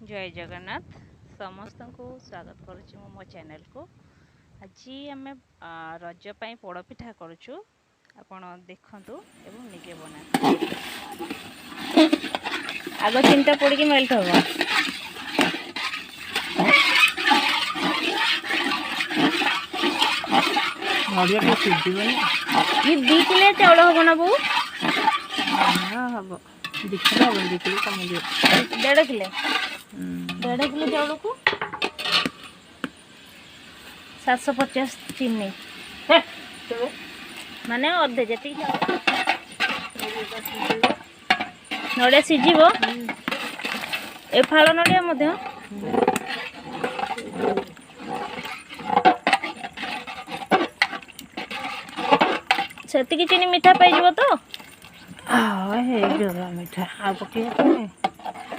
जय जगन्नाथ समस्त को स्वागत करुच्ची मो चैनल को। आज आम रज पाई पोड़पिठा करुचु आपण देखंतु एवं निजे बना। आग चिंता पड़ कि मेल्ट हम ये 2 किलो चाउल हम ना बो हम 2 किलो हम 2 किलो कम 1.5 किलो 1.5 किलो चाउल को 750 चीनी माने अधे जी नड़िया सीझब ए फाड़ नड़िया सेतिकी चीनी मीठा पाइब तो मीठा आ पके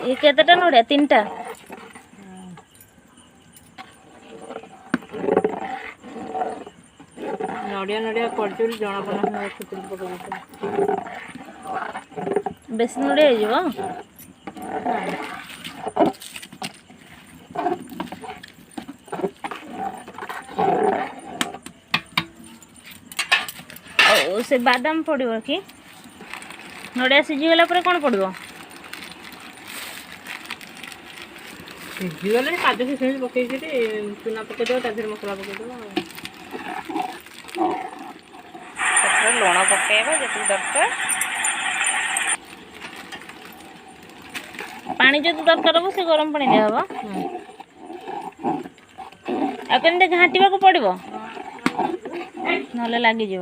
ये केतेटा नड़िया 3टा नड़िया नड़िया पड़े जना पड़ा बेसी नड़िया हो से बादाम पड़ो कि नड़िया सीझीगला कौन पड़ो सीझीगले काजू किशमिश पकई चूना पकईदेव तादेह मसला पकईदेव लुण पकेबा जी दरकार पानी जो दरकार हम से गरम पानी दिया आमती घाटा को पड़ो ना लगिज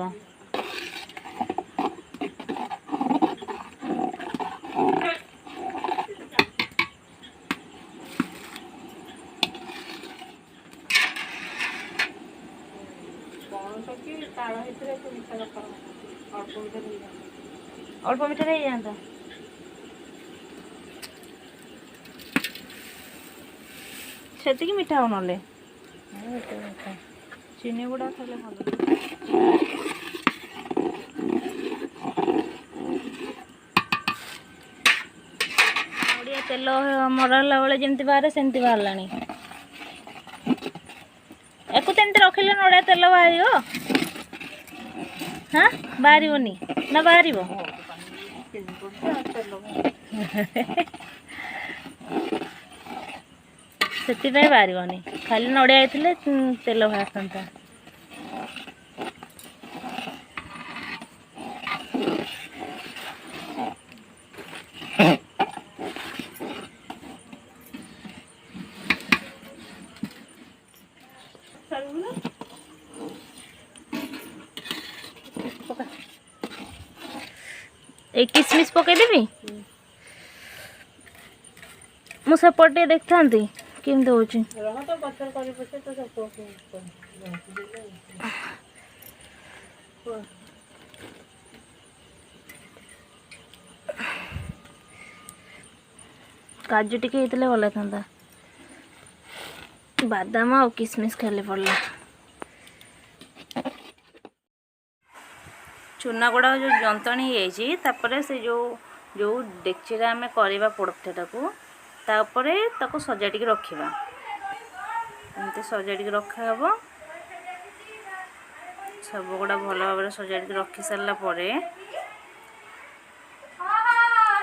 अल्प मीठा रही जाता से मीठा हो ना चीनी गुड़ा खाले भल तेल मरला बेले जमी बाहर सेमती बाहर एक रखिले नड़िया तेल बाहर हाँ बाहर ना बाहर से बाहर खाली नड़िया तेल बाहर एक किसमिस पकईदेवी मुझे देखता केमती हो काजू टिके भल था बादाम आ किसमिस खाली पड़ला चूना गुड़ा जो जंतणी होपर से जो जो डेक्ची आम करवा पोड़पिठा को सजाड़ी रखा एमती सजाड़ी रखा हम सब गुड़ा भल भाव सजाड़ी रखी सारा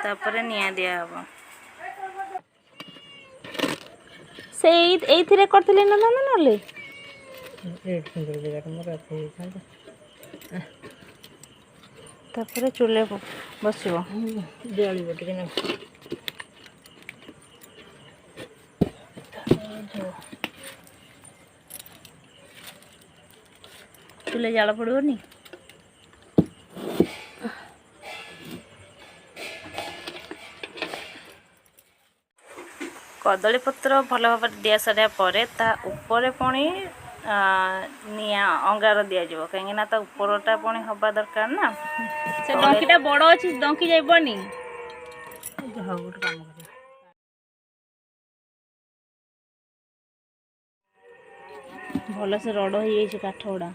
तापर निया दिया हम से करथिले ना ना नले तापर चूल्हे बस जलिब टे चूल्हे जाल पड़ोनी कदली पत्र भल भाव दि सारा ऊपर पुणी निया अंगार दिज्व कहीं ऊपरटा पुणी हवा दरकार ना से डंकीटा बड़ अच्छी डंकी जाइबनी भल से रड़ हो काठ गुड़ा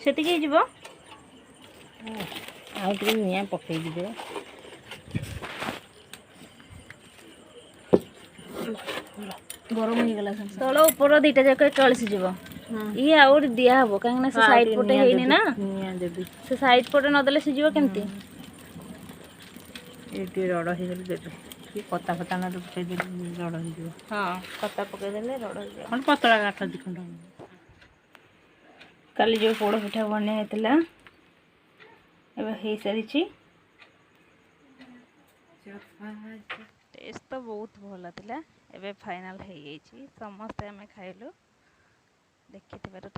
ସେତିକି ହେଇଯିବ। ଆଉ ଟିକେ ନିଆଁ ପକେଇ ଦିଅ। ଗରମ ହେଇଗଲା ତଳ ଉପର ଦିଟା ଯାକ ଏକା ଅଳସି ଯିବ। ଇଏ ଆହୁରି ଦିଆହବ କାହିଁକିନା ସେ ଆଉ ସାଇଡ ଟିକେ ପଟେ ନିଆଁ ହେଇନି ଦେବି ନା। ନିଆଁ ଦେବି। ସେ ସାଇଡ ପଟେ ନଦେଲେ ସିଝିବ କେମିତି? ଏ ଟିକେ ରଡ଼ ହେଇଗଲେ ଦେବେ। ଟିକେ କତା ଫତା ନ ପକେଇଦେଲେ ରଡ଼ ହେଇଯିବ। ହଁ କତା ପକେଇଦେଲେ ରଡ଼ ହେଇଯିବ। କ'ଣ ପତଳା କାଠ ଦି ଖଣ୍ଡ। କାଲି ଯେଉଁ ପୋଡ଼ ପିଠା ବନା ହେଇଥିଲା ଏବେ ହେଇସାରିଛି। ଟେଷ୍ଟ ତ ବହୁତ ଭଲ ଥିଲା। ଏବେ ଫାଇନାଲ ହେଇଯାଇଛି। ସମସ୍ତେ ଆମେ ଖାଇଲୁ। ଦେଖିଥିବାରୁ